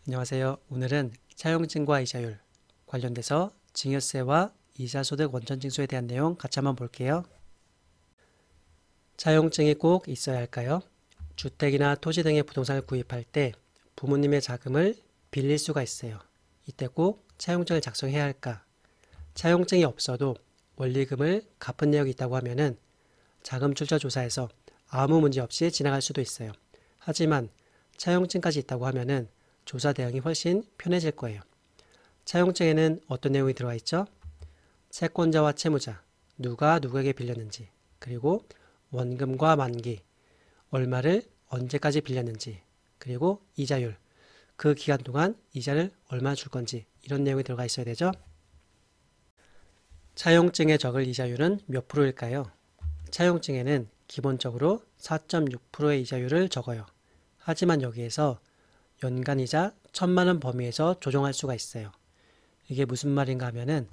안녕하세요. 오늘은 차용증과 이자율 관련돼서 증여세와 이자소득 원천징수에 대한 내용 같이 한번 볼게요. 차용증이 꼭 있어야 할까요? 주택이나 토지 등의 부동산을 구입할 때 부모님의 자금을 빌릴 수가 있어요. 이때 꼭 차용증을 작성해야 할까? 차용증이 없어도 원리금을 갚은 내역이 있다고 하면은 자금 출처 조사에서 아무 문제 없이 지나갈 수도 있어요. 하지만 차용증까지 있다고 하면은 조사 대응이 훨씬 편해질 거예요. 차용증에는 어떤 내용이 들어가 있죠? 채권자와 채무자, 누가 누구에게 빌렸는지, 그리고 원금과 만기, 얼마를 언제까지 빌렸는지, 그리고 이자율, 그 기간 동안 이자를 얼마 줄 건지 이런 내용이 들어가 있어야 되죠. 차용증에 적을 이자율은 몇 프로일까요? 차용증에는 기본적으로 4.6%의 이자율을 적어요. 하지만 여기에서 연간이자 1,000만 원 범위에서 조정할 수가 있어요. 이게 무슨 말인가 하면은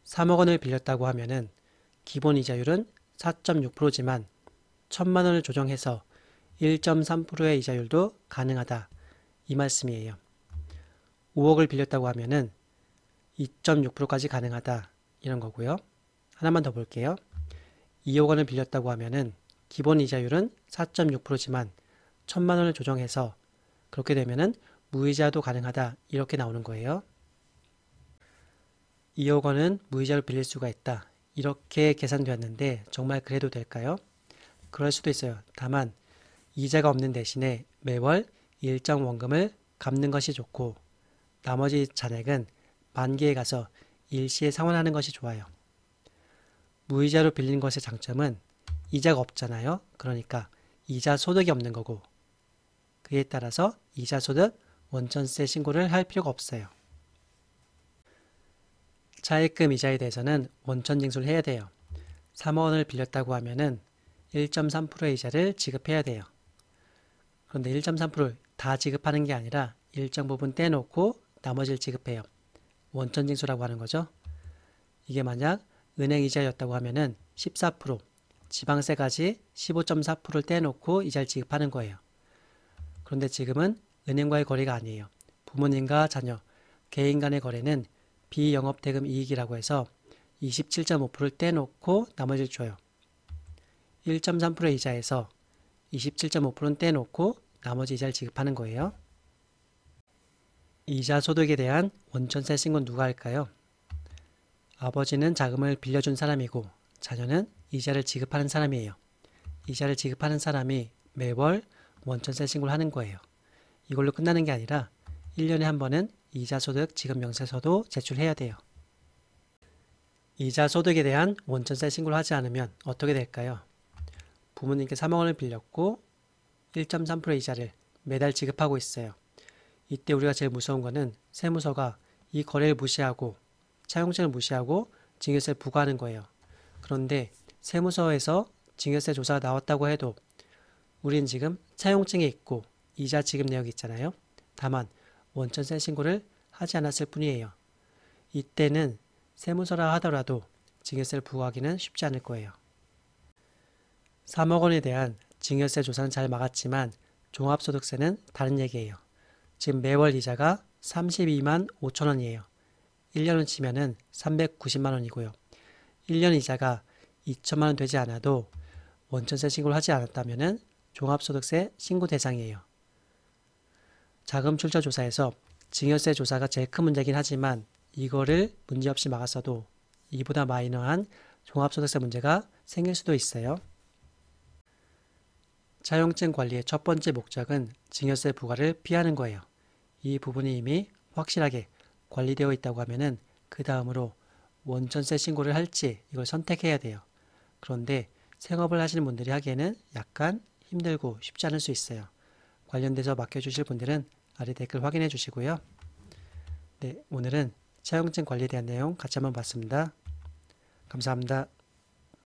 3억 원을 빌렸다고 하면은 기본 이자율은 4.6%지만 1,000만 원을 조정해서 1.3%의 이자율도 가능하다. 이 말씀이에요. 5억을 빌렸다고 하면은 2.6%까지 가능하다. 이런 거고요. 하나만 더 볼게요. 2억 원을 빌렸다고 하면은 기본 이자율은 4.6%지만 1,000만 원을 조정해서 그렇게 되면은 무이자도 가능하다. 이렇게 나오는 거예요. 2억 원은 무이자로 빌릴 수가 있다. 이렇게 계산되었는데 정말 그래도 될까요? 그럴 수도 있어요. 다만 이자가 없는 대신에 매월 일정 원금을 갚는 것이 좋고 나머지 잔액은 만기에 가서 일시에 상환하는 것이 좋아요. 무이자로 빌린 것의 장점은 이자가 없잖아요. 그러니까 이자 소득이 없는 거고 그에 따라서 이자 소득 원천세 신고를 할 필요가 없어요. 차입금 이자에 대해서는 원천징수를 해야 돼요. 3억 원을 빌렸다고 하면은 1.3%의 이자를 지급해야 돼요. 그런데 1.3%를 다 지급하는 게 아니라 일정 부분 떼놓고 나머지를 지급해요. 원천징수라고 하는 거죠. 이게 만약 은행 이자였다고 하면은 14%, 지방세까지 15.4%를 떼놓고 이자를 지급하는 거예요. 그런데 지금은 은행과의 거래가 아니에요. 부모님과 자녀, 개인 간의 거래는 비영업대금 이익이라고 해서 27.5%를 떼놓고 나머지를 줘요. 1.3%의 이자에서 27.5%는 떼놓고 나머지 이자를 지급하는 거예요. 이자 소득에 대한 원천세 신고는 누가 할까요? 아버지는 자금을 빌려준 사람이고 자녀는 이자를 지급하는 사람이에요. 이자를 지급하는 사람이 매월 원천세 신고를 하는 거예요. 이걸로 끝나는 게 아니라 1년에 한 번은 이자소득 지급명세서도 제출해야 돼요. 이자소득에 대한 원천세 신고를 하지 않으면 어떻게 될까요? 부모님께 3억 원을 빌렸고 1.3% 이자를 매달 지급하고 있어요. 이때 우리가 제일 무서운 거는 세무서가 이 거래를 무시하고 차용증을 무시하고 증여세를 부과하는 거예요. 그런데 세무서에서 증여세 조사가 나왔다고 해도 우린 지금 차용증에 있고 이자 지급 내역이 있잖아요. 다만 원천세 신고를 하지 않았을 뿐이에요. 이때는 세무서라 하더라도 증여세를 부과하기는 쉽지 않을 거예요. 3억 원에 대한 증여세 조사는 잘 막았지만 종합소득세는 다른 얘기예요. 지금 매월 이자가 32만 5천 원이에요. 1년을 치면은 390만 원이고요. 1년 이자가 2천만 원 되지 않아도 원천세 신고를 하지 않았다면은 종합소득세 신고 대상이에요. 자금 출처 조사에서 증여세 조사가 제일 큰 문제긴 하지만 이거를 문제없이 막았어도 이보다 마이너한 종합소득세 문제가 생길 수도 있어요. 차용증 관리의 첫 번째 목적은 증여세 부과를 피하는 거예요. 이 부분이 이미 확실하게 관리되어 있다고 하면은 그 다음으로 원천세 신고를 할지 이걸 선택해야 돼요. 그런데 생업을 하시는 분들이 하기에는 약간 힘들고 쉽지 않을 수 있어요. 관련돼서 맡겨주실 분들은 아래 댓글 확인해 주시고요. 네, 오늘은 차용증 관리에 대한 내용 같이 한번 봤습니다. 감사합니다.